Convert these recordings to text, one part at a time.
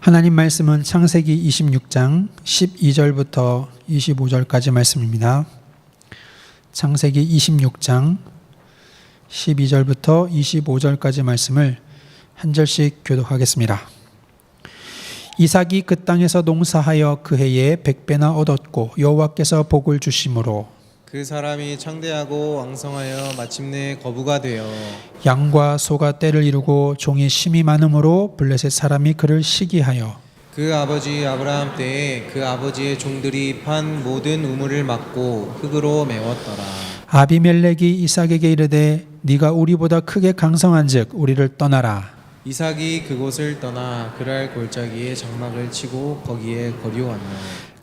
하나님 말씀은 창세기 26장 12절부터 25절까지 말씀입니다. 창세기 26장 12절부터 25절까지 말씀을 한 절씩 교독하겠습니다. 이삭이 그 땅에서 농사하여 그 해에 100배나 얻었고 여호와께서 복을 주심으로 그 사람이 창대하고 왕성하여 마침내 거부가 되어 양과 소가 떼를 이루고 종이 심이 많음으로 블레셋 사람이 그를 시기하여 그 아버지 아브라함 때에 그 아버지의 종들이 판 모든 우물을 막고 흙으로 메웠더라. 아비멜렉이 이삭에게 이르되 네가 우리보다 크게 강성한즉 우리를 떠나라. 이삭이 그곳을 떠나 그랄 골짜기에 장막을 치고 거기에 거류하며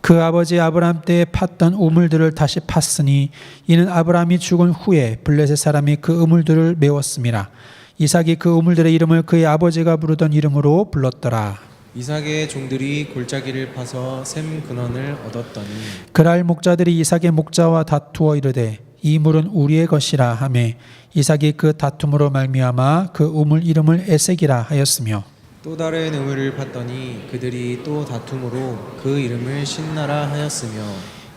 그 아버지 아브라함 때에 팠던 우물들을 다시 팠으니 이는 아브라함이 죽은 후에 블레셋 사람이 그 우물들을 메웠음이라. 이삭이 그 우물들의 이름을 그의 아버지가 부르던 이름으로 불렀더라. 이삭의 종들이 골짜기를 파서 샘 근원을 얻었더니 그랄 목자들이 이삭의 목자와 다투어 이르되 이 물은 우리의 것이라 하매 이삭이 그 다툼으로 말미암아 그 우물 이름을 에색이라 하였으며 또 다른 우물을 팠더니 그들이 또 다툼으로 그 이름을 신나라 하였으며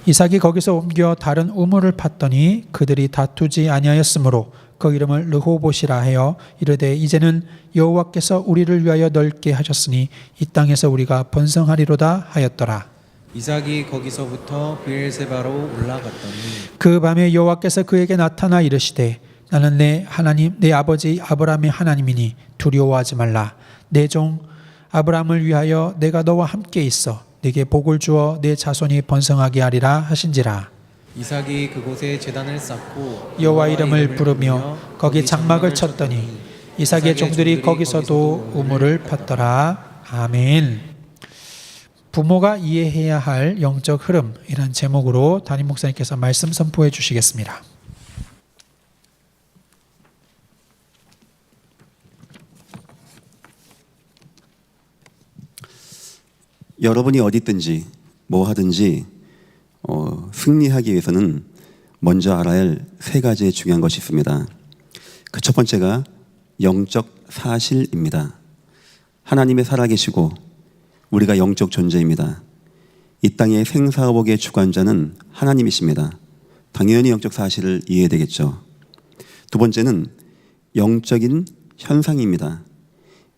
이삭이 거기서 옮겨 다른 우물을 팠더니 그들이 다투지 아니하였으므로 그 이름을 르호봇이라 하여 이르되 이제는 여호와께서 우리를 위하여 넓게 하셨으니 이 땅에서 우리가 번성하리로다 하였더라. 이삭이 거기서부터 브엘세바로 올라갔더니 그 밤에 여호와께서 그에게 나타나 이르시되 나는 내 하나님 내 아버지 아브라함의 하나님이니 두려워하지 말라. 내 종 아브라함을 위하여 내가 너와 함께 있어 네게 복을 주어 내 자손이 번성하게 하리라 하신지라. 이삭이 그곳에 제단을 쌓고 여호와 이름을 부르며 거기 장막을 쳤더니 이삭의 종들이 거기서도 우물을 팠더라. 아멘. 부모가 이해해야 할 영적 흐름, 이란 제목으로 담임 목사님께서 말씀 선포해 주시겠습니다. 여러분이 어디 있든지 뭐 하든지 승리하기 위해서는 먼저 알아야 할 세 가지의 중요한 것이 있습니다. 그 첫 번째가 영적 사실입니다. 하나님이 살아계시고 우리가 영적 존재입니다. 이 땅의 생사복의 주관자는 하나님이십니다. 당연히 영적 사실을 이해해야 되겠죠. 두 번째는 영적인 현상입니다.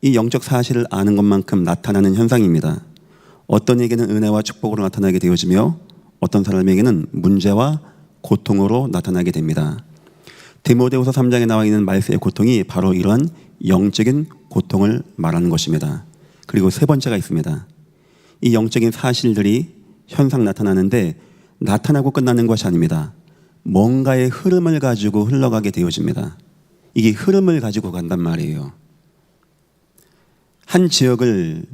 이 영적 사실을 아는 것만큼 나타나는 현상입니다. 어떤 에게는 은혜와 축복으로 나타나게 되어지며 어떤 사람에게는 문제와 고통으로 나타나게 됩니다. 디모데후서 3장에 나와 있는 말세의 고통이 바로 이러한 영적인 고통을 말하는 것입니다. 그리고 세 번째가 있습니다. 이 영적인 사실들이 현상 나타나는데 나타나고 끝나는 것이 아닙니다. 뭔가의 흐름을 가지고 흘러가게 되어집니다. 이게 흐름을 가지고 간단 말이에요. 한 지역을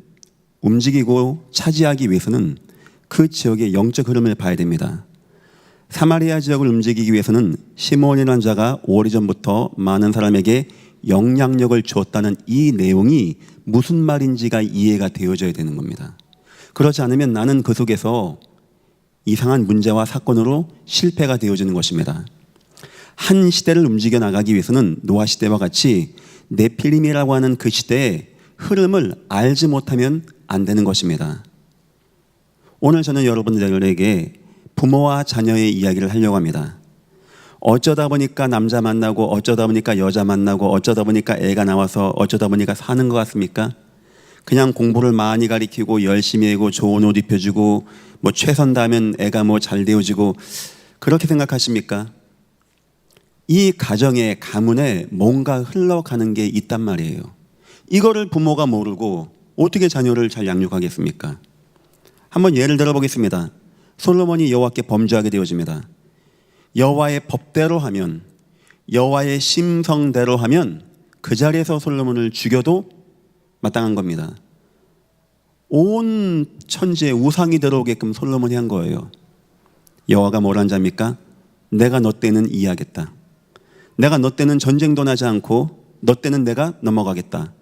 움직이고 차지하기 위해서는 그 지역의 영적 흐름을 봐야 됩니다. 사마리아 지역을 움직이기 위해서는 시몬이라는 자가 오래전부터 많은 사람에게 영향력을 주었다는 이 내용이 무슨 말인지가 이해가 되어져야 되는 겁니다. 그렇지 않으면 나는 그 속에서 이상한 문제와 사건으로 실패가 되어지는 것입니다. 한 시대를 움직여 나가기 위해서는 노아 시대와 같이 네필림이라고 하는 그 시대의 흐름을 알지 못하면 안 되는 것입니다. 오늘 저는 여러분들에게 부모와 자녀의 이야기를 하려고 합니다. 어쩌다 보니까 남자 만나고 어쩌다 보니까 여자 만나고 어쩌다 보니까 애가 나와서 어쩌다 보니까 사는 것 같습니까? 그냥 공부를 많이 가르치고 열심히 하고 좋은 옷 입혀주고 뭐 최선 다하면 애가 뭐 잘 되어지고 그렇게 생각하십니까? 이 가정의 가문에 뭔가 흘러가는 게 있단 말이에요. 이거를 부모가 모르고 어떻게 자녀를 잘 양육하겠습니까? 한번 예를 들어보겠습니다. 솔로몬이 여호와께 범죄하게 되어집니다. 여호와의 법대로 하면, 여호와의 심성대로 하면 그 자리에서 솔로몬을 죽여도 마땅한 겁니다. 온 천지에 우상이 들어오게끔 솔로몬이 한 거예요. 여호와가 뭐라는 자입니까? 내가 너 때는 이해하겠다. 내가 너 때는 전쟁도 나지 않고 너 때는 내가 넘어가겠다.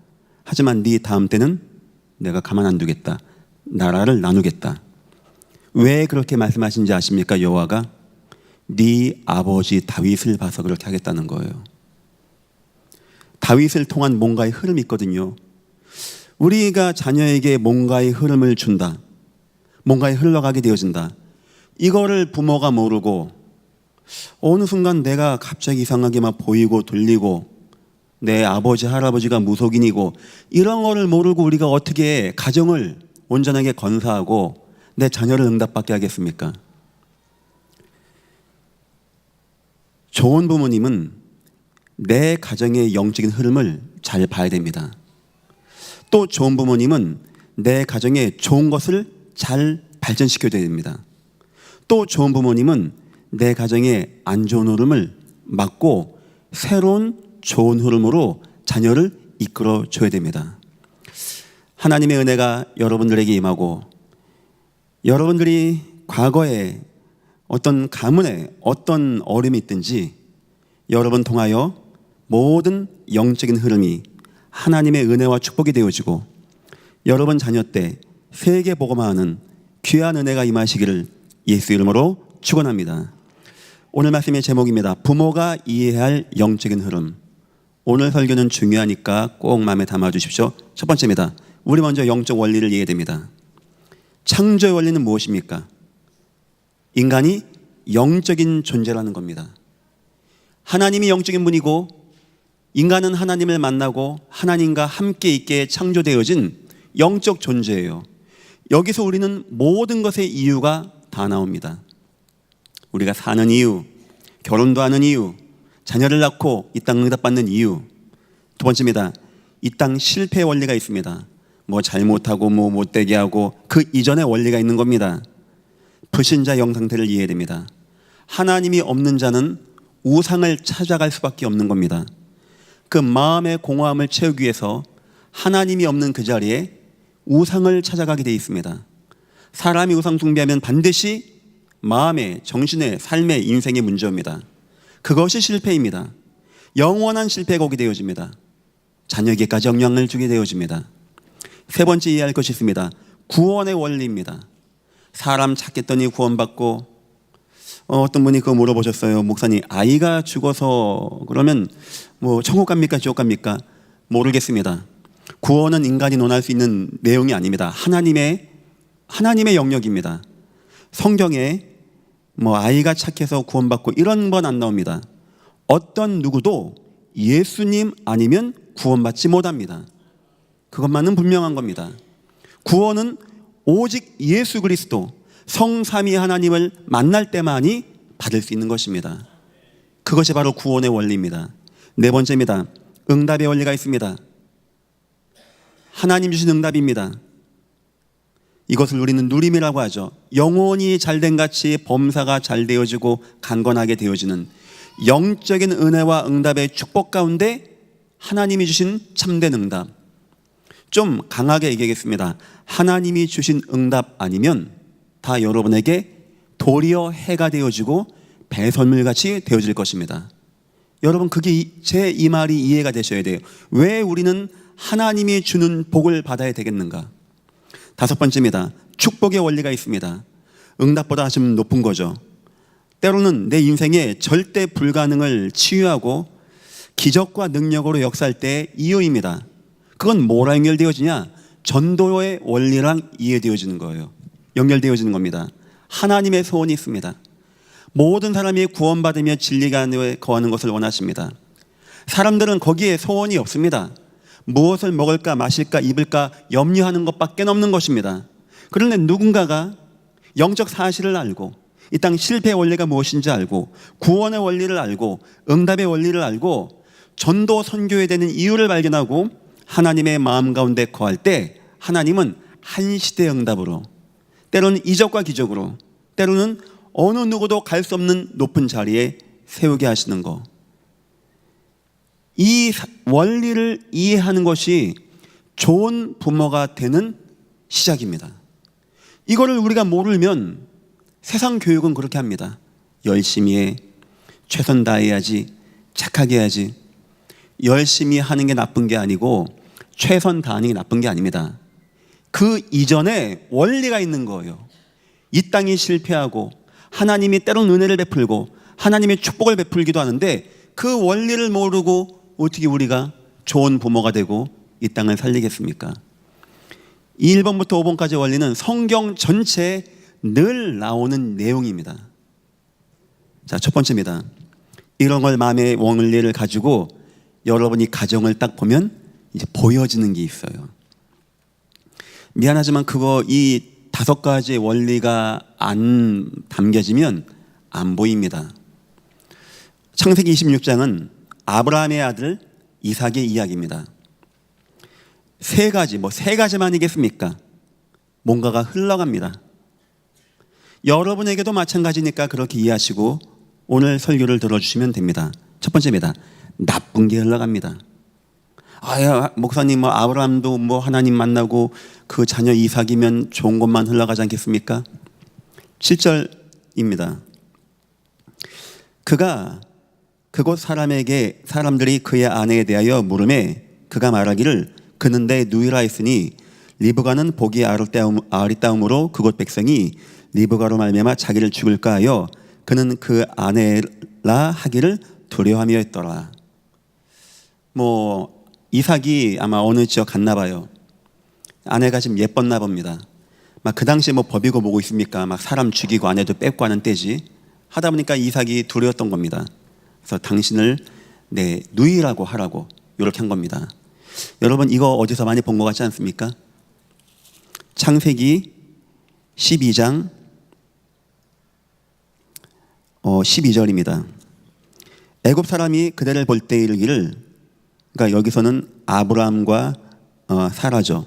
하지만 네 다음 때는 내가 가만 안 두겠다. 나라를 나누겠다. 왜 그렇게 말씀하신지 아십니까? 여호와가 네 아버지 다윗을 봐서 그렇게 하겠다는 거예요. 다윗을 통한 뭔가의 흐름이 있거든요. 우리가 자녀에게 뭔가의 흐름을 준다, 뭔가에 흘러가게 되어진다. 이거를 부모가 모르고 어느 순간 내가 갑자기 이상하게 막 보이고 들리고 내 아버지 할아버지가 무속인이고 이런 거를 모르고 우리가 어떻게 가정을 온전하게 건사하고 내 자녀를 응답받게 하겠습니까? 좋은 부모님은 내 가정의 영적인 흐름을 잘 봐야 됩니다. 또 좋은 부모님은 내 가정에 좋은 것을 잘 발전시켜야 됩니다. 또 좋은 부모님은 내 가정에 안 좋은 흐름을 막고 새로운 좋은 흐름으로 자녀를 이끌어 줘야 됩니다. 하나님의 은혜가 여러분들에게 임하고 여러분들이 과거에 어떤 가문에 어떤 어려움이 있든지 여러분 통하여 모든 영적인 흐름이 하나님의 은혜와 축복이 되어지고 여러분 자녀 때 세계 복음화하는 귀한 은혜가 임하시기를 예수 이름으로 축원합니다. 오늘 말씀의 제목입니다. 부모가 이해해야 할 영적인 흐름. 오늘 설교는 중요하니까 꼭 마음에 담아 주십시오. 첫 번째입니다. 우리 먼저 영적 원리를 이해해야 됩니다. 창조의 원리는 무엇입니까? 인간이 영적인 존재라는 겁니다. 하나님이 영적인 분이고 인간은 하나님을 만나고 하나님과 함께 있게 창조되어진 영적 존재예요. 여기서 우리는 모든 것의 이유가 다 나옵니다. 우리가 사는 이유, 결혼도 하는 이유, 자녀를 낳고 이 땅 응답받는 이유. 두 번째입니다. 이 땅 실패의 원리가 있습니다. 뭐 잘못하고 뭐 못되게 하고 그 이전의 원리가 있는 겁니다. 불신자 영 상태를 이해해야 됩니다. 하나님이 없는 자는 우상을 찾아갈 수밖에 없는 겁니다. 그 마음의 공허함을 채우기 위해서 하나님이 없는 그 자리에 우상을 찾아가게 되어 있습니다. 사람이 우상 숭배하면 반드시 마음의, 정신의, 삶의, 인생의 문제입니다. 그것이 실패입니다. 영원한 실패가 오게 되어집니다. 자녀에게까지 영향을 주게 되어집니다. 세 번째 이해할 것이 있습니다. 구원의 원리입니다. 사람 찾겠더니 구원받고 어떤 분이 그거 물어보셨어요. 목사님, 아이가 죽어서 그러면 뭐 천국 갑니까? 지옥 갑니까? 모르겠습니다. 구원은 인간이 논할 수 있는 내용이 아닙니다. 하나님의 영역입니다. 성경에 뭐 아이가 착해서 구원받고 이런 건 안 나옵니다. 어떤 누구도 예수님 아니면 구원받지 못합니다. 그것만은 분명한 겁니다. 구원은 오직 예수 그리스도 성삼위 하나님을 만날 때만이 받을 수 있는 것입니다. 그것이 바로 구원의 원리입니다. 네 번째입니다. 응답의 원리가 있습니다. 하나님 주신 응답입니다. 이것을 우리는 누림이라고 하죠. 영혼이 잘된 같이 범사가 잘 되어지고 강건하게 되어지는 영적인 은혜와 응답의 축복 가운데 하나님이 주신 참된 응답. 좀 강하게 얘기하겠습니다. 하나님이 주신 응답 아니면 다 여러분에게 도리어 해가 되어지고 배설물같이 되어질 것입니다. 여러분, 그게 제 이 말이 이해가 되셔야 돼요. 왜 우리는 하나님이 주는 복을 받아야 되겠는가? 다섯 번째입니다. 축복의 원리가 있습니다. 응답보다 좀 높은 거죠. 때로는 내 인생에 절대 불가능을 치유하고 기적과 능력으로 역사할 때 이유입니다. 그건 뭐랑 연결되어지냐? 전도의 원리랑 이해되어지는 거예요. 연결되어지는 겁니다. 하나님의 소원이 있습니다. 모든 사람이 구원받으며 진리 가운데 거하는 것을 원하십니다. 사람들은 거기에 소원이 없습니다. 무엇을 먹을까 마실까 입을까 염려하는 것밖에 없는 것입니다. 그런데 누군가가 영적 사실을 알고 이 땅 실패의 원리가 무엇인지 알고 구원의 원리를 알고 응답의 원리를 알고 전도 선교에 되는 이유를 발견하고 하나님의 마음 가운데 거할 때 하나님은 한시대의 응답으로, 때로는 이적과 기적으로, 때로는 어느 누구도 갈 수 없는 높은 자리에 세우게 하시는 것. 이 원리를 이해하는 것이 좋은 부모가 되는 시작입니다. 이거를 우리가 모르면 세상 교육은 그렇게 합니다. 열심히 해, 최선 다해야지, 착하게 해야지. 열심히 하는 게 나쁜 게 아니고 최선 다하는 게 나쁜 게 아닙니다. 그 이전에 원리가 있는 거예요. 이 땅이 실패하고 하나님이 때로는 은혜를 베풀고 하나님의 축복을 베풀기도 하는데 그 원리를 모르고 어떻게 우리가 좋은 부모가 되고 이 땅을 살리겠습니까? 1번부터 5번까지 원리는 성경 전체에 늘 나오는 내용입니다. 자, 첫 번째입니다. 이런 걸 마음의 원리를 가지고 여러분이 가정을 딱 보면 이제 보여지는 게 있어요. 미안하지만 그거 이 5가지의 원리가 안 담겨지면 안 보입니다. 창세기 26장은 아브라함의 아들 이삭의 이야기입니다. 세 가지만이겠습니까? 뭔가가 흘러갑니다. 여러분에게도 마찬가지니까 그렇게 이해하시고 오늘 설교를 들어주시면 됩니다. 첫 번째입니다. 나쁜 게 흘러갑니다. 목사님, 아브라함도 하나님 만나고 그 자녀 이삭이면 좋은 것만 흘러가지 않겠습니까? 7절입니다. 그가 그곳 사람들이 그의 아내에 대하여 물으매 그가 말하기를 그는 내 누이라 했으니 리브가는 보기 아리따움으로 그곳 백성이 리브가로 말미암아 자기를 죽일까 하여 그는 그 아내라 하기를 두려워하며 했더라. 이삭이 아마 어느 지역 갔나 봐요. 아내가 좀 예뻤나 봅니다. 그 당시에 법이고 뭐고 있습니까? 사람 죽이고 아내도 뺏고 하는 때지. 하다 보니까 이삭이 두려웠던 겁니다. 그래서 당신을 내 누이라고 하라고 이렇게 한 겁니다. 여러분, 이거 어디서 많이 본 것 같지 않습니까? 창세기 12장 12절입니다. 애굽 사람이 그대를 볼 때 이르기를, 그러니까 여기서는 아브라함과 사라죠.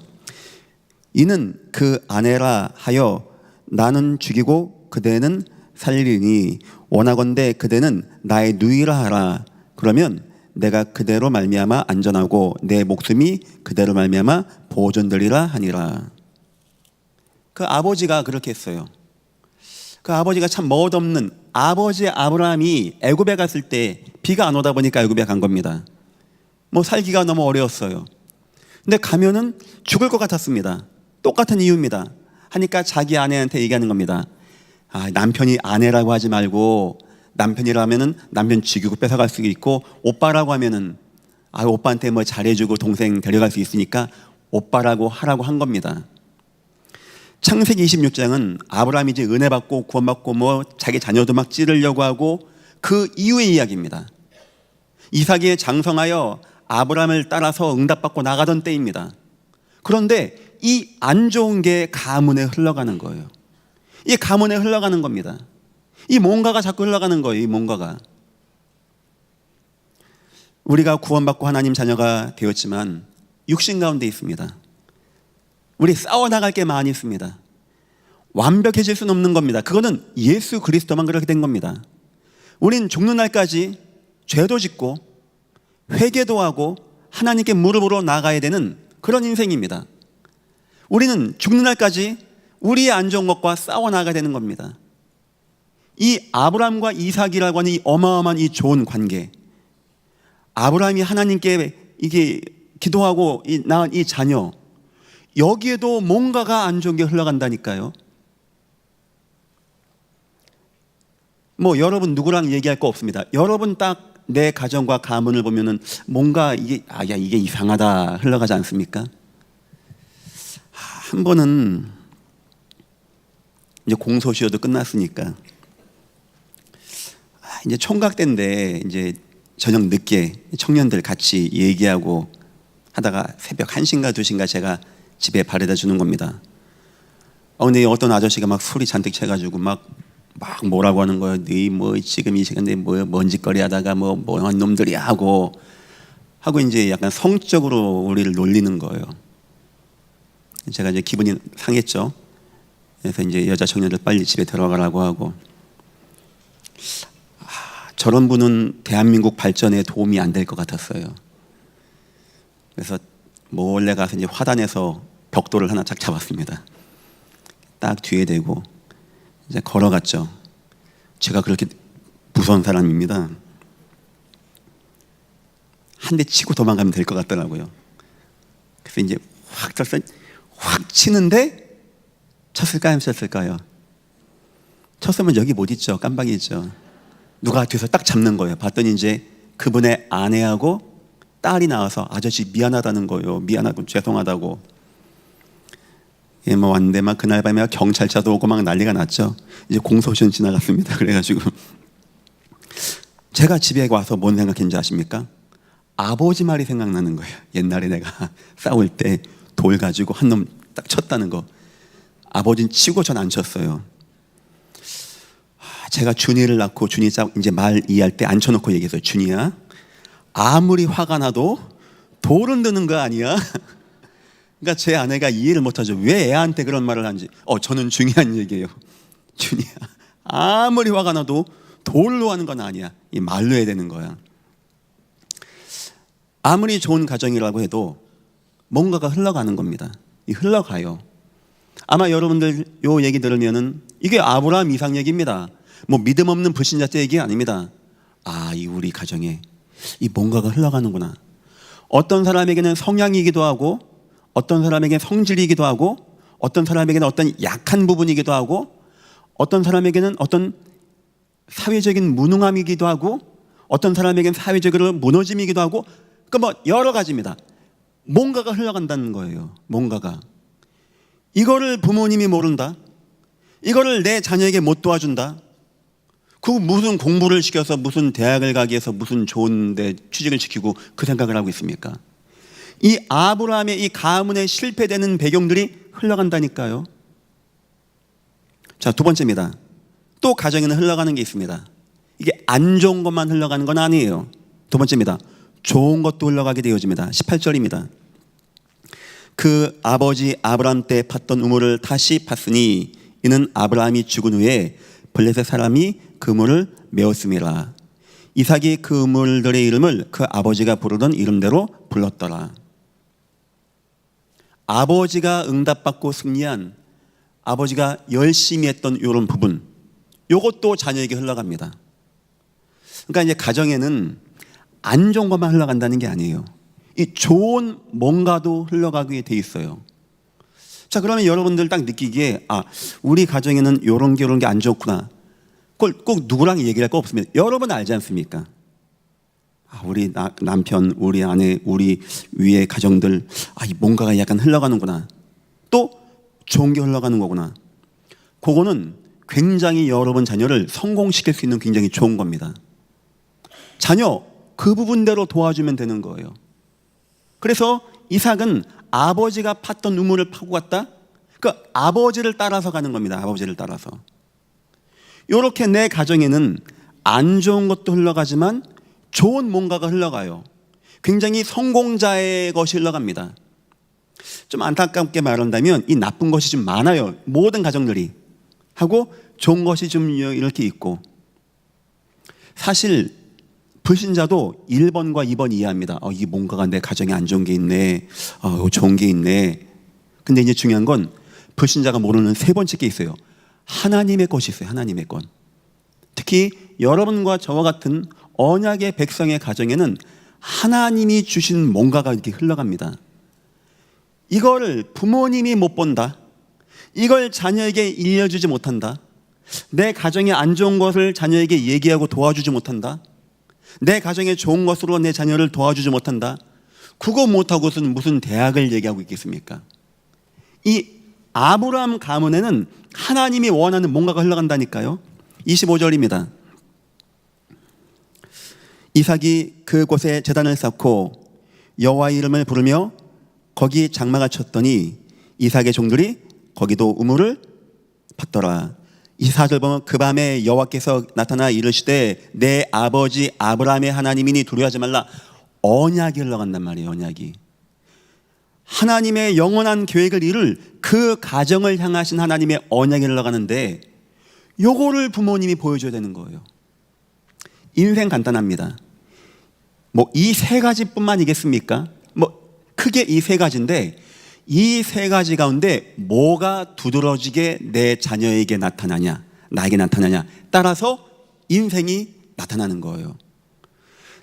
이는 그 아내라 하여 나는 죽이고 그대는 살리니 원하건대 그대는 나의 누이라 하라. 그러면 내가 그대로 말미암아 안전하고 내 목숨이 그대로 말미암아 보존되리라 하니라. 그 아버지가 그렇게 했어요. 그 아버지가 참 멋없는 아버지 아브라함이 애굽에 갔을 때 비가 안 오다 보니까 애굽에 간 겁니다. 살기가 너무 어려웠어요. 근데 가면은 죽을 것 같았습니다. 똑같은 이유입니다. 하니까 자기 아내한테 얘기하는 겁니다. 남편이 아내라고 하지 말고 남편이라면은 남편 죽이고 뺏어갈 수 있고, 오빠라고 하면은 오빠한테 잘해주고 동생 데려갈 수 있으니까 오빠라고 하라고 한 겁니다. 창세기 26장은 아브라함이 이제 은혜 받고 구원받고 자기 자녀도 찌르려고 하고 그 이후의 이야기입니다. 이삭이 장성하여 아브라함을 따라서 응답받고 나가던 때입니다. 그런데 이 안 좋은 게 가문에 흘러가는 거예요. 이 가문에 흘러가는 겁니다. 이 뭔가가 자꾸 흘러가는 거예요. 이 뭔가가. 우리가 구원받고 하나님 자녀가 되었지만 육신 가운데 있습니다. 우리 싸워나갈 게 많이 있습니다. 완벽해질 수는 없는 겁니다. 그거는 예수 그리스도만 그렇게 된 겁니다. 우린 죽는 날까지 죄도 짓고 회개도 하고 하나님께 무릎으로 나가야 되는 그런 인생입니다. 우리는 죽는 날까지 우리의 안 좋은 것과 싸워나가야 되는 겁니다. 이 아브라함과 이삭이라고 하는 이 어마어마한 이 좋은 관계, 아브라함이 하나님께 이게 기도하고 낳은 이 자녀, 여기에도 뭔가가 안 좋은 게 흘러간다니까요. 여러분 누구랑 얘기할 거 없습니다. 여러분 딱 내 가정과 가문을 보면은 뭔가 이게 이상하다 흘러가지 않습니까? 한 번은 이제 공소시효도 끝났으니까 이제 총각 때인데 이제 저녁 늦게 청년들 같이 얘기하고 하다가 새벽 1시인가 2시인가 제가 집에 바래다 주는 겁니다. 근데 어떤 아저씨가 막 술이 잔뜩 채가지고 막 뭐라고 하는 거예요. 너 지금 이 시간에 뭔 짓거리 하다가 뭐한 놈들이야 하고 이제 약간 성적으로 우리를 놀리는 거예요. 제가 이제 기분이 상했죠. 그래서 이제 여자 청년들 빨리 집에 들어가라고 하고, 저런 분은 대한민국 발전에 도움이 안 될 것 같았어요. 그래서 몰래 가서 이제 화단에서 벽돌을 하나 쫙 잡았습니다. 딱 뒤에 대고 이제 걸어갔죠. 제가 그렇게 무서운 사람입니다. 한 대 치고 도망가면 될 것 같더라고요. 그래서 이제 확 치는데 쳤을까요? 안 쳤을까요? 쳤으면 여기 못 있죠. 깜빡이 있죠. 누가 뒤에서 딱 잡는 거예요. 봤더니 이제 그분의 아내하고 딸이 나와서 아저씨 미안하다는 거예요. 미안하고 죄송하다고. 예, 뭐 왔는데 막 그날 밤에 막 경찰차도 오고 막 난리가 났죠. 이제 공소시효는 지나갔습니다. 그래가지고 제가 집에 와서 뭔 생각했는지 아십니까? 아버지 말이 생각나는 거예요. 옛날에 내가 싸울 때 돌 가지고 한 놈 딱 쳤다는 거. 아버지는 치고 전 안 쳤어요. 제가 준이를 낳고 준이 이제 말 이해할 때 앉혀놓고 얘기했어요. 준이야, 아무리 화가 나도 돌은 드는 거 아니야? 그러니까 제 아내가 이해를 못하죠. 왜 애한테 그런 말을 하는지. 저는 중요한 얘기예요. 준이야, 아무리 화가 나도 돌로 하는 건 아니야. 이 말로 해야 되는 거야. 아무리 좋은 가정이라고 해도 뭔가가 흘러가는 겁니다. 흘러가요. 아마 여러분들 요 얘기 들으면은 이게 아브라함 이삭 얘기입니다. 뭐 믿음 없는 불신자 때 얘기 아닙니다. 이 우리 가정에 이 뭔가가 흘러가는구나. 어떤 사람에게는 성향이기도 하고, 어떤 사람에게는 성질이기도 하고, 어떤 사람에게는 어떤 약한 부분이기도 하고, 어떤 사람에게는 어떤 사회적인 무능함이기도 하고, 어떤 사람에게는 사회적으로 무너짐이기도 하고, 그러니까 뭐 여러 가지입니다. 뭔가가 흘러간다는 거예요. 뭔가가. 이거를 부모님이 모른다. 이거를 내 자녀에게 못 도와준다. 그 무슨 공부를 시켜서 무슨 대학을 가기 위해서 무슨 좋은 데 취직을 시키고 그 생각을 하고 있습니까? 이 아브라함의 이 가문에 실패되는 배경들이 흘러간다니까요. 자, 두 번째입니다. 또 가정에는 흘러가는 게 있습니다. 이게 안 좋은 것만 흘러가는 건 아니에요. 두 번째입니다. 좋은 것도 흘러가게 되어집니다. 18절입니다. 그 아버지 아브라함 때 팠던 우물을 다시 팠으니 이는 아브라함이 죽은 후에 블레셋 사람이 그 우물을 메었음이라. 이삭이 그 우물들의 이름을 그 아버지가 부르던 이름대로 불렀더라. 아버지가 응답받고 승리한, 아버지가 열심히 했던 이런 부분, 이것도 자녀에게 흘러갑니다. 그러니까 이제 가정에는 안 좋은 것만 흘러간다는 게 아니에요. 이 좋은 뭔가도 흘러가게 돼 있어요. 자, 그러면 여러분들 딱 느끼기에 우리 가정에는 이런 게 안 좋구나. 그걸 꼭 누구랑 얘기할 거 없습니다. 여러분 알지 않습니까? 우리 남편, 우리 아내, 우리 위의 가정들 이 뭔가가 약간 흘러가는구나. 또 좋은 게 흘러가는 거구나. 그거는 굉장히 여러분 자녀를 성공시킬 수 있는 굉장히 좋은 겁니다. 자녀 그 부분대로 도와주면 되는 거예요. 그래서 이삭은 아버지가 팠던 우물을 파고 갔다. 그 아버지를 따라서 가는 겁니다. 아버지를 따라서. 이렇게 내 가정에는 안 좋은 것도 흘러가지만 좋은 뭔가가 흘러가요. 굉장히 성공자의 것이 흘러갑니다. 좀 안타깝게 말한다면 이 나쁜 것이 좀 많아요. 모든 가정들이. 하고 좋은 것이 좀 이렇게 있고. 사실 불신자도 1번과 2번 이해합니다. 이게 뭔가가 내 가정에 안 좋은 게 있네. 좋은 게 있네. 근데 이제 중요한 건 불신자가 모르는 세 번째 게 있어요. 하나님의 것이 있어요. 하나님의 것. 특히 여러분과 저와 같은 언약의 백성의 가정에는 하나님이 주신 뭔가가 이렇게 흘러갑니다. 이걸 부모님이 못 본다. 이걸 자녀에게 일려주지 못한다. 내 가정에 안 좋은 것을 자녀에게 얘기하고 도와주지 못한다. 내 가정에 좋은 것으로 내 자녀를 도와주지 못한다. 그거 못하고서는 무슨 대학을 얘기하고 있겠습니까? 이 아브라함 가문에는 하나님이 원하는 뭔가가 흘러간다니까요. 25절입니다. 이삭이 그곳에 제단을 쌓고 여호와의 이름을 부르며 거기 장막을 쳤더니 이삭의 종들이 거기도 우물을 팠더라. 24절 보면 그 밤에 여호와께서 나타나 이르시되 내 아버지 아브라함의 하나님이니 두려워하지 말라. 언약이 흘러간단 말이에요. 언약이. 하나님의 영원한 계획을 이룰 그 가정을 향하신 하나님의 언약이 흘러가는데 요거를 부모님이 보여줘야 되는 거예요. 인생 간단합니다. 뭐 이 세 가지뿐만이겠습니까? 뭐 크게 이 세 가지인데 이 세 가지 가운데 뭐가 두드러지게 내 자녀에게 나타나냐, 나에게 나타나냐 따라서 인생이 나타나는 거예요.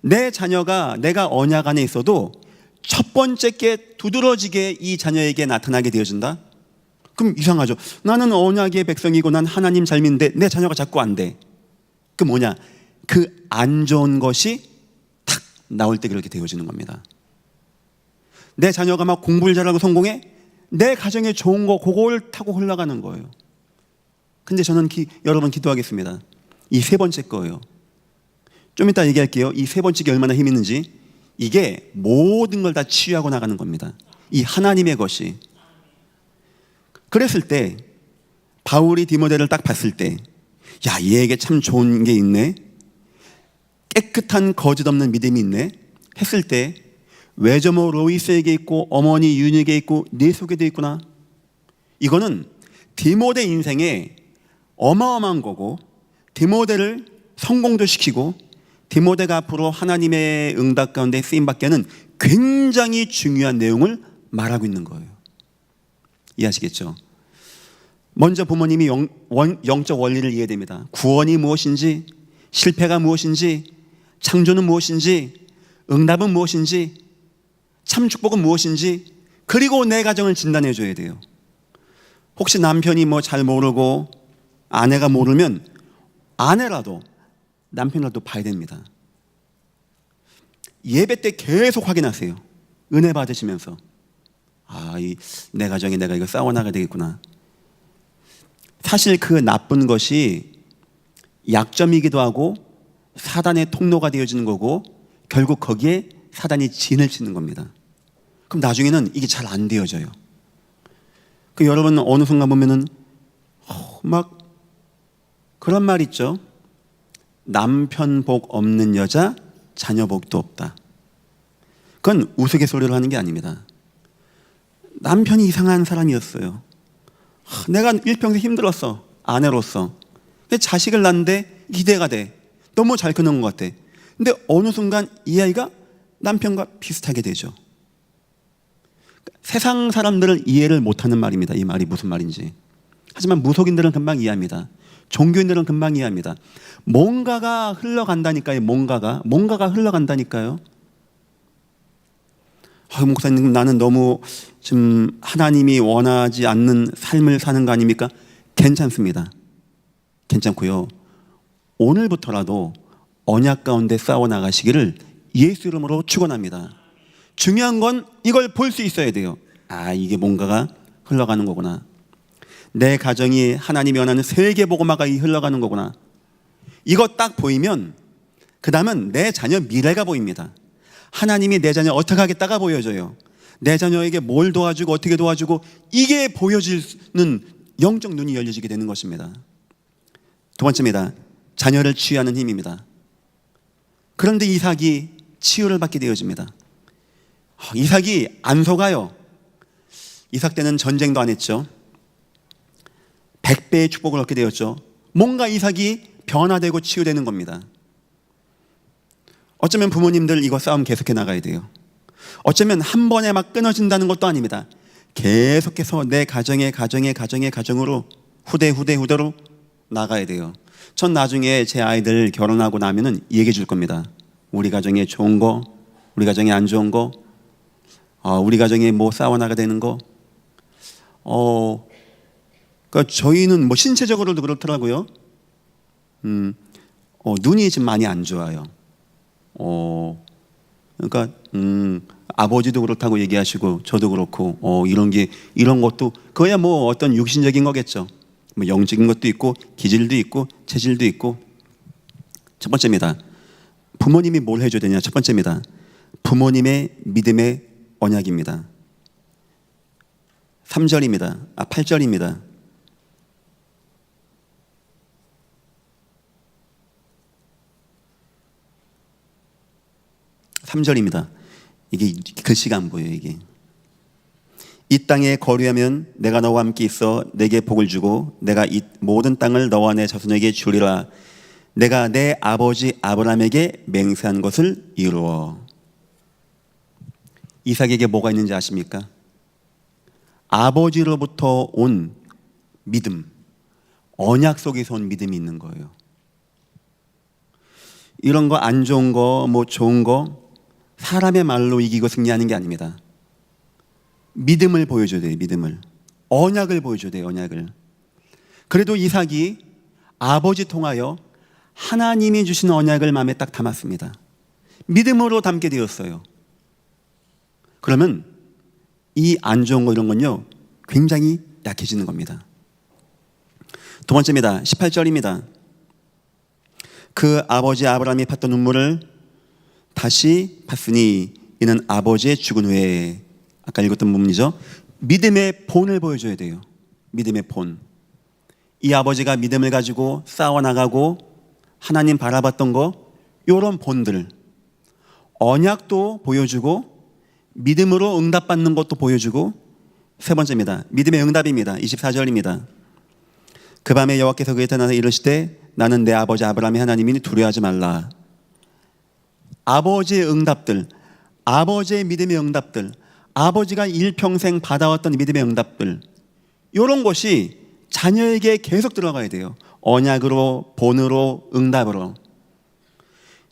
내 자녀가 내가 언약 안에 있어도 첫 번째 게 두드러지게 이 자녀에게 나타나게 되어진다? 그럼 이상하죠. 나는 언약의 백성이고 난 하나님 삶인데 내 자녀가 자꾸 안 돼. 그 뭐냐? 그 안 좋은 것이 탁 나올 때 그렇게 되어지는 겁니다. 내 자녀가 막 공부를 잘하고 성공해? 내 가정에 좋은 거 그걸 타고 흘러가는 거예요. 근데 저는 여러분 기도하겠습니다. 이 세 번째 거예요. 좀 이따 얘기할게요. 이 세 번째 게 얼마나 힘 있는지. 이게 모든 걸 다 치유하고 나가는 겁니다. 이 하나님의 것이. 그랬을 때 바울이 디모데를 딱 봤을 때, 야, 얘에게 참 좋은 게 있네, 깨끗한 거짓 없는 믿음이 있네 했을 때, 외조모 로이스에게 있고 어머니 유니에게 있고 네 속에도 있구나. 이거는 디모데 인생에 어마어마한 거고, 디모데를 성공도 시키고 디모데가 앞으로 하나님의 응답 가운데 쓰임받게는 굉장히 중요한 내용을 말하고 있는 거예요. 이해하시겠죠? 먼저 부모님이 영적 원리를 이해됩니다. 구원이 무엇인지, 실패가 무엇인지, 창조는 무엇인지, 응답은 무엇인지, 참 축복은 무엇인지, 그리고 내 가정을 진단해 줘야 돼요. 혹시 남편이 뭐 잘 모르고 아내가 모르면 아내라도 남편이라도 봐야 됩니다. 예배 때 계속 확인하세요. 은혜 받으시면서, 내 가정에 내가 이거 싸워나가야 되겠구나. 사실 그 나쁜 것이 약점이기도 하고 사단의 통로가 되어지는 거고, 결국 거기에 사단이 진을 치는 겁니다. 그럼 나중에는 이게 잘 안 되어져요. 여러분 어느 순간 보면은 막 그런 말 있죠. 남편 복 없는 여자 자녀 복도 없다. 그건 우스갯소리로 하는 게 아닙니다. 남편이 이상한 사람이었어요. 내가 일평생 힘들었어, 아내로서. 자식을 낳는데 기대가 돼. 너무 잘 크는 것 같아. 근데 어느 순간 이 아이가 남편과 비슷하게 되죠. 세상 사람들을 이해를 못하는 말입니다. 이 말이 무슨 말인지. 하지만 무속인들은 금방 이해합니다. 종교인들은 금방 이해합니다. 뭔가가 흘러간다니까요. 뭔가가 흘러간다니까요. 목사님, 나는 너무 지금 하나님이 원하지 않는 삶을 사는 거 아닙니까? 괜찮습니다. 괜찮고요. 오늘부터라도 언약 가운데 싸워나가시기를 예수 이름으로 축원합니다. 중요한 건 이걸 볼 수 있어야 돼요. 이게 뭔가가 흘러가는 거구나. 내 가정이 하나님이 원하는 세계복음화가 흘러가는 거구나. 이거 딱 보이면 그 다음은 내 자녀 미래가 보입니다. 하나님이 내 자녀 어떻게 하겠다가 보여져요. 내 자녀에게 뭘 도와주고 어떻게 도와주고, 이게 보여지는 영적 눈이 열려지게 되는 것입니다. 두 번째입니다. 자녀를 치유하는 힘입니다. 그런데 이삭이 치유를 받게 되어집니다. 이삭이 안 속아요. 이삭 때는 전쟁도 안 했죠. 100배의 축복을 얻게 되었죠. 뭔가 이삭이 변화되고 치유되는 겁니다. 어쩌면 부모님들 이거 싸움 계속해 나가야 돼요. 어쩌면 한 번에 막 끊어진다는 것도 아닙니다. 계속해서 내 가정으로 후대로 나가야 돼요. 전 나중에 제 아이들 결혼하고 나면은 얘기해 줄 겁니다. 우리 가정에 좋은 거, 우리 가정에 안 좋은 거, 우리 가정에 뭐 싸워나가 되는 거. 그러니까 저희는 뭐 신체적으로도 그렇더라고요. 눈이 지금 많이 안 좋아요. 그러니까 아버지도 그렇다고 얘기하시고 저도 그렇고 이런 것도 그야 뭐 어떤 육신적인 거겠죠. 뭐 영적인 것도 있고 기질도 있고 체질도 있고. 첫 번째입니다. 부모님이 뭘 해줘야 되냐? 첫 번째입니다. 부모님의 믿음의 언약입니다. 8절입니다. 이게 글씨가 안 보여요. 이게 이 땅에 거류하면 내가 너와 함께 있어 내게 복을 주고 내가 이 모든 땅을 너와 내 자손에게 주리라. 내가 내 아버지 아브라함에게 맹세한 것을 이루어. 이삭에게 뭐가 있는지 아십니까? 아버지로부터 온 믿음, 언약 속에서 온 믿음이 있는 거예요. 이런 거 안 좋은 거, 뭐 좋은 거 사람의 말로 이기고 승리하는 게 아닙니다. 믿음을 보여줘야 돼요. 믿음을. 언약을 보여줘야 돼요. 언약을. 그래도 이삭이 아버지 통하여 하나님이 주신 언약을 마음에 딱 담았습니다. 믿음으로 담게 되었어요. 그러면 이 안 좋은 거 이런 건요, 굉장히 약해지는 겁니다. 두 번째입니다. 18절입니다. 그 아버지 아브라함이 팠던 눈물을 다시 팠으니 이는 아버지의 죽은 후에, 아까 읽었던 부분이죠. 믿음의 본을 보여줘야 돼요. 믿음의 본. 이 아버지가 믿음을 가지고 싸워나가고 하나님 바라봤던 거, 이런 본들, 언약도 보여주고 믿음으로 응답받는 것도 보여주고, 세 번째입니다. 믿음의 응답입니다. 24절입니다. 그 밤에 여호와께서 그에게 나타나서 이르시되 나는 내 아버지 아브라함의 하나님이니 두려워하지 말라. 아버지의 응답들, 아버지의 믿음의 응답들, 아버지가 일평생 받아왔던 믿음의 응답들, 이런 것이 자녀에게 계속 들어가야 돼요. 언약으로, 본으로, 응답으로.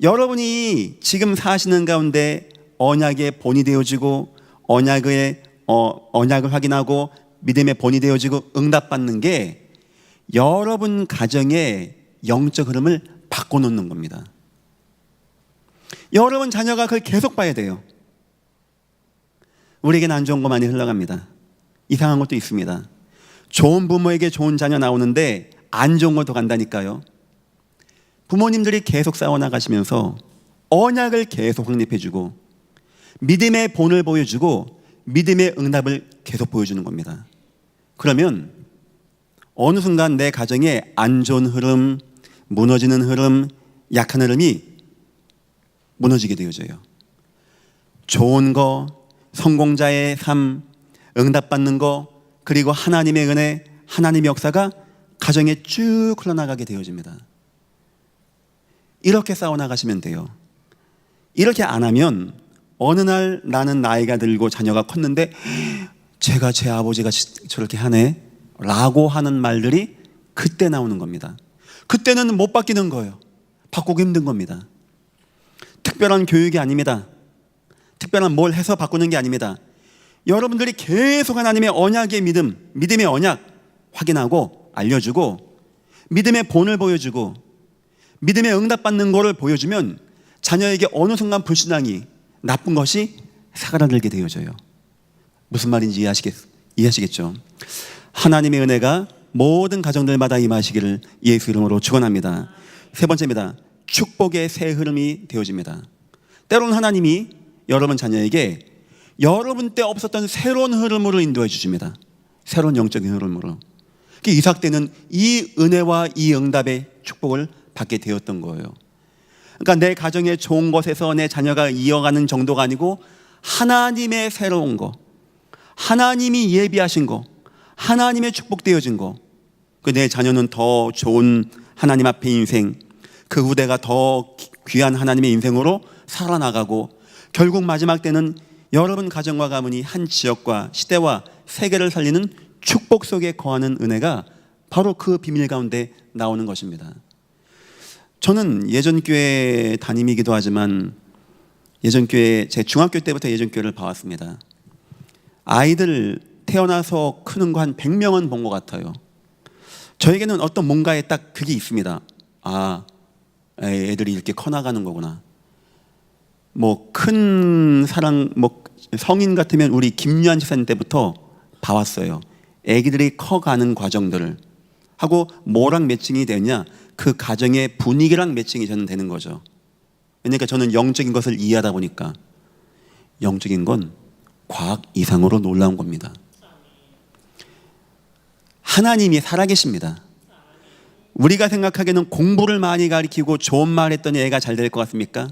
여러분이 지금 사시는 가운데 언약의 본이 되어지고 언약을 확인하고 믿음의 본이 되어지고 응답받는 게 여러분 가정의 영적 흐름을 바꿔놓는 겁니다. 여러분 자녀가 그걸 계속 봐야 돼요. 우리에게는 안 좋은 거 많이 흘러갑니다. 이상한 것도 있습니다. 좋은 부모에게 좋은 자녀 나오는데 안 좋은 것도 간다니까요. 부모님들이 계속 싸워나가시면서 언약을 계속 확립해주고 믿음의 본을 보여주고 믿음의 응답을 계속 보여주는 겁니다. 그러면 어느 순간 내 가정에 안 좋은 흐름, 무너지는 흐름, 약한 흐름이 무너지게 되어져요. 좋은 거, 성공자의 삶, 응답받는 거, 그리고 하나님의 은혜, 하나님의 역사가 가정에 쭉 흘러나가게 되어집니다. 이렇게 싸워나가시면 돼요. 이렇게 안 하면 어느 날 나는 나이가 들고 자녀가 컸는데 제가 제 아버지가 저렇게 하네 라고 하는 말들이 그때 나오는 겁니다. 그때는 못 바뀌는 거예요. 바꾸기 힘든 겁니다. 특별한 교육이 아닙니다. 특별한 뭘 해서 바꾸는 게 아닙니다. 여러분들이 계속 하나님의 언약의 믿음의 언약 확인하고 알려주고 믿음의 본을 보여주고 믿음의 응답받는 것을 보여주면 자녀에게 어느 순간 불신앙이 나쁜 것이 사그라들게 되어져요. 무슨 말인지 이해하시겠죠? 하나님의 은혜가 모든 가정들마다 임하시기를 예수 이름으로 축원합니다. 세 번째입니다. 축복의 새 흐름이 되어집니다. 때로는 하나님이 여러분 자녀에게 여러분 때 없었던 새로운 흐름으로 인도해 주십니다. 새로운 영적인 흐름으로. 이삭 때는 이 은혜와 이 응답의 축복을 받게 되었던 거예요. 그러니까 내 가정의 좋은 것에서 내 자녀가 이어가는 정도가 아니고 하나님의 새로운 거, 하나님이 예비하신 거, 하나님의 축복되어진 거, 내 자녀는 더 좋은 하나님 앞의 인생, 그 후대가 더 귀한 하나님의 인생으로 살아나가고 결국 마지막 때는 여러분 가정과 가문이 한 지역과 시대와 세계를 살리는 축복 속에 거하는 은혜가 바로 그 비밀 가운데 나오는 것입니다. 저는 예전교회 담임이기도 하지만 예전교회, 제 중학교 때부터 예전교회를 봐왔습니다. 아이들 태어나서 크는 거 한 100명은 본 것 같아요. 저에게는 어떤 뭔가에 딱 그게 있습니다. 아, 애들이 이렇게 커나가는 거구나. 뭐 큰 사랑, 뭐 성인 같으면 우리 김유한 집사님 때부터 봐왔어요. 애기들이 커가는 과정들을 하고 뭐랑 매칭이 되냐? 그 가정의 분위기랑 매칭이 저는 되는 거죠. 그러니까 저는 영적인 것을 이해하다 보니까 영적인 건 과학 이상으로 놀라운 겁니다. 하나님이 살아계십니다. 우리가 생각하기에는 공부를 많이 가르치고 좋은 말 했더니 애가 잘 될 것 같습니까?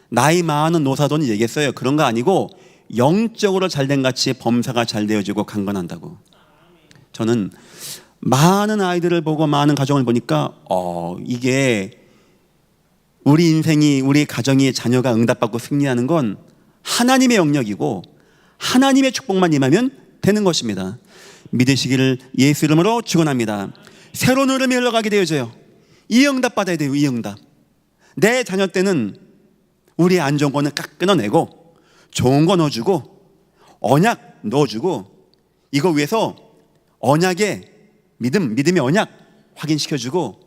나이 많은 노사돈이 얘기했어요. 그런 거 아니고 영적으로 잘된 같이 범사가 잘 되어지고 강건한다고. 저는 많은 아이들을 보고 많은 가정을 보니까 이게 우리 인생이, 우리 가정이 자녀가 응답받고 승리하는 건 하나님의 영역이고 하나님의 축복만 임하면 되는 것입니다. 믿으시기를 예수 이름으로 축원합니다. 새로운 흐름이 흘러가게 되어져요. 이 응답 받아야 돼요. 이 응답. 내 자녀 때는 우리의 안 좋은 거는 깍 끊어내고 좋은 거 넣어주고 언약 넣어주고 이거 위해서 언약의 믿음의 언약 확인시켜주고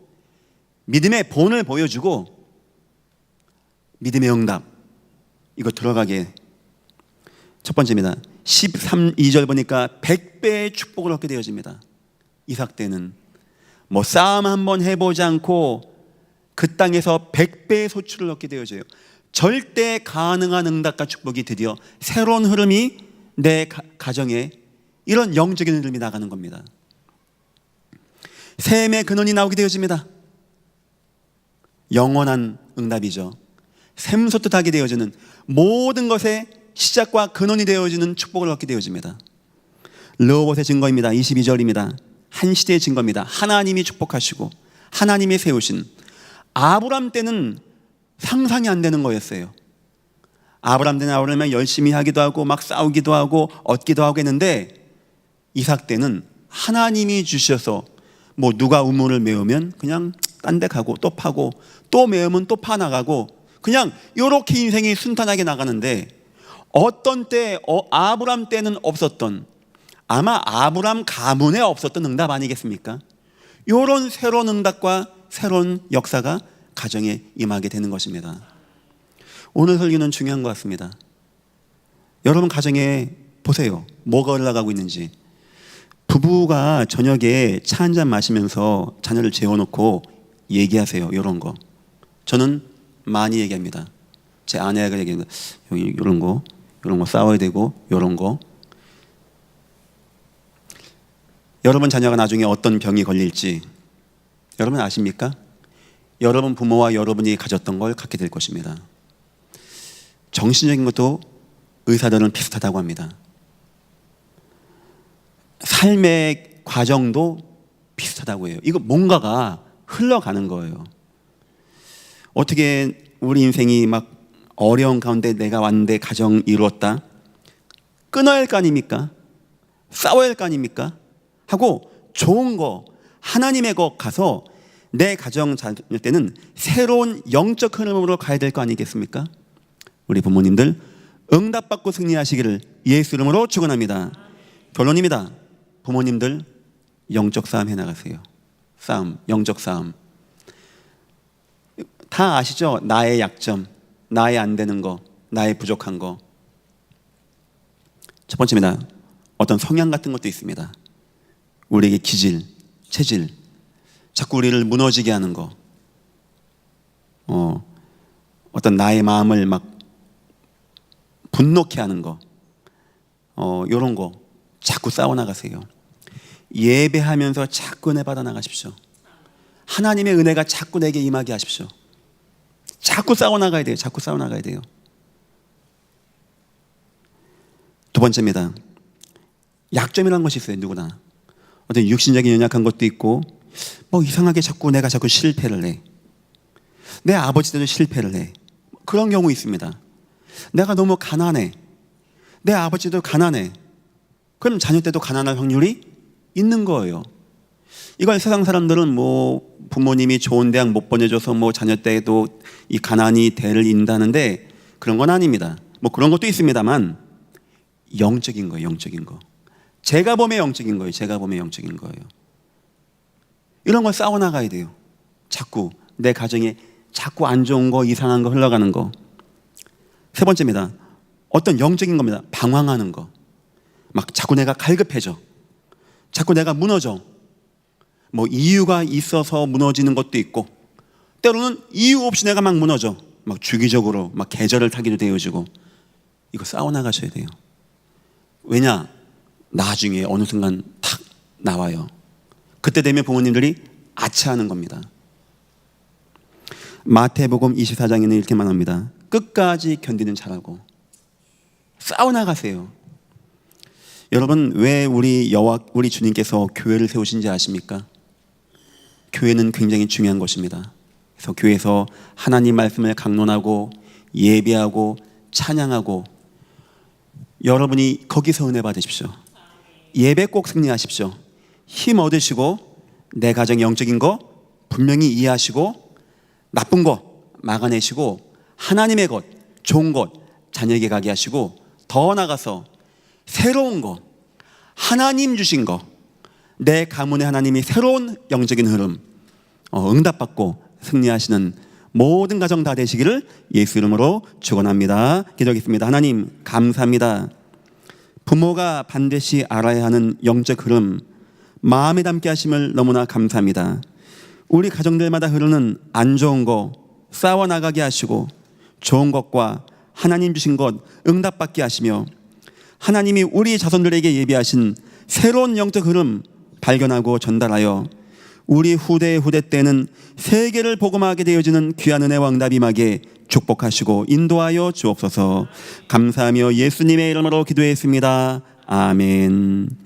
믿음의 본을 보여주고 믿음의 응답 이거 들어가게. 첫 번째입니다. 2절 보니까 100배의 축복을 얻게 되어집니다. 이삭 때는 뭐 싸움 한번 해보지 않고 그 땅에서 100배의 소출을 얻게 되어져요. 절대 가능한 응답과 축복이 드디어 새로운 흐름이 내 가정에 이런 영적인 흐름이 나가는 겁니다. 샘의 근원이 나오게 되어집니다. 영원한 응답이죠. 샘솟듯 하게 되어지는 모든 것의 시작과 근원이 되어지는 축복을 얻게 되어집니다. 르호봇의 증거입니다. 22절입니다. 한 시대의 증거입니다. 하나님이 축복하시고 하나님이 세우신, 아브람 때는 상상이 안 되는 거였어요. 아브람 때는 아브람이 열심히 하기도 하고 막 싸우기도 하고 얻기도 하고 했는데, 이삭 때는 하나님이 주셔서 뭐 누가 우물을 메우면 그냥 딴 데 가고 또 파고 또 메우면 또 파나가고 그냥 이렇게 인생이 순탄하게 나가는데, 어떤 때 아브람 때는 없었던, 아마 아브람 가문에 없었던 응답 아니겠습니까? 이런 새로운 응답과 새로운 역사가 가정에 임하게 되는 것입니다. 오늘 설교는 중요한 것 같습니다. 여러분 가정에 보세요. 뭐가 올라가고 있는지. 부부가 저녁에 차 한잔 마시면서 자녀를 재워놓고 얘기하세요. 이런 거 저는 많이 얘기합니다. 제 아내가 얘기합니다. 이런 거 싸워야 되고 이런 거. 여러분 자녀가 나중에 어떤 병이 걸릴지 여러분 아십니까? 여러분 부모와 여러분이 가졌던 걸 갖게 될 것입니다. 정신적인 것도 의사들은 비슷하다고 합니다. 삶의 과정도 비슷하다고 해요. 이거 뭔가가 흘러가는 거예요. 어떻게 우리 인생이 막 어려운 가운데 내가 왔는데 가정 이루었다, 끊어야 할 거 아닙니까? 싸워야 할 거 아닙니까? 하고 좋은 거, 하나님의 것 가서 내 가정 잘 때는 새로운 영적 흐름으로 가야 될 거 아니겠습니까? 우리 부모님들 응답받고 승리하시기를 예수 이름으로 축원합니다. 결론입니다. 부모님들 영적 싸움 해나가세요. 싸움, 영적 싸움. 다 아시죠? 나의 약점, 나의 안 되는 거, 나의 부족한 거. 첫 번째입니다. 어떤 성향 같은 것도 있습니다. 우리에게 기질, 체질, 자꾸 우리를 무너지게 하는 거, 어떤 나의 마음을 막 분노케 하는 거, 이런 거 자꾸 싸워나가세요. 예배하면서 자꾸 은혜 받아 나가십시오. 하나님의 은혜가 자꾸 내게 임하게 하십시오. 자꾸 싸워나가야 돼요. 자꾸 싸워나가야 돼요. 두 번째입니다. 약점이라는 것이 있어요. 누구나 어떤 육신적인 연약한 것도 있고, 뭐 이상하게 내가 자꾸 실패를 해. 내 아버지도 실패를 해. 그런 경우 있습니다. 내가 너무 가난해. 내 아버지도 가난해. 그럼 자녀 때도 가난할 확률이 있는 거예요. 이걸 세상 사람들은 뭐 부모님이 좋은 대학 못 보내줘서 뭐 자녀 때도 이 가난이 대를 잇는다는데, 그런 건 아닙니다. 뭐 그런 것도 있습니다만 영적인 거예요. 영적인 거. 제가 보면 영적인 거예요. 제가 보면 영적인 거예요. 이런 걸 싸워나가야 돼요. 자꾸 내 가정에 자꾸 안 좋은 거, 이상한 거 흘러가는 거. 세 번째입니다. 어떤 영적인 겁니다. 방황하는 거. 막 자꾸 내가 갈급해져. 자꾸 내가 무너져. 뭐 이유가 있어서 무너지는 것도 있고, 때로는 이유 없이 내가 막 무너져. 막 주기적으로 막 계절을 타기도 되어지고. 이거 싸워나가셔야 돼요. 왜냐? 나중에 어느 순간 탁 나와요. 그때 되면 부모님들이 아차하는 겁니다. 마태복음 24장에는 이렇게 말합니다. 끝까지 견디는 자라고. 싸워나가세요. 여러분, 왜 우리 주님께서 교회를 세우신지 아십니까? 교회는 굉장히 중요한 것입니다. 그래서 교회에서 하나님 말씀을 강론하고 예배하고 찬양하고, 여러분이 거기서 은혜 받으십시오. 예배 꼭 승리하십시오. 힘 얻으시고 내 가정 영적인 거 분명히 이해하시고, 나쁜 거 막아내시고, 하나님의 것, 좋은 것 자녀에게 가게 하시고, 더 나아가서 새로운 거, 하나님 주신 거, 내 가문의 하나님이 새로운 영적인 흐름 응답받고 승리하시는 모든 가정 다 되시기를 예수 이름으로 축원합니다. 기도하겠습니다. 하나님 감사합니다. 부모가 반드시 알아야 하는 영적 흐름, 마음에 담게 하심을 너무나 감사합니다. 우리 가정들마다 흐르는 안 좋은 거 싸워 나가게 하시고 좋은 것과 하나님 주신 것 응답받게 하시며 하나님이 우리 자손들에게 예비하신 새로운 영적 흐름 발견하고 전달하여 우리 후대의 후대 때는 세계를 복음하게 되어지는 귀한 은혜와 응답이 임하게 축복하시고 인도하여 주옵소서. 감사하며 예수님의 이름으로 기도했습니다. 아멘.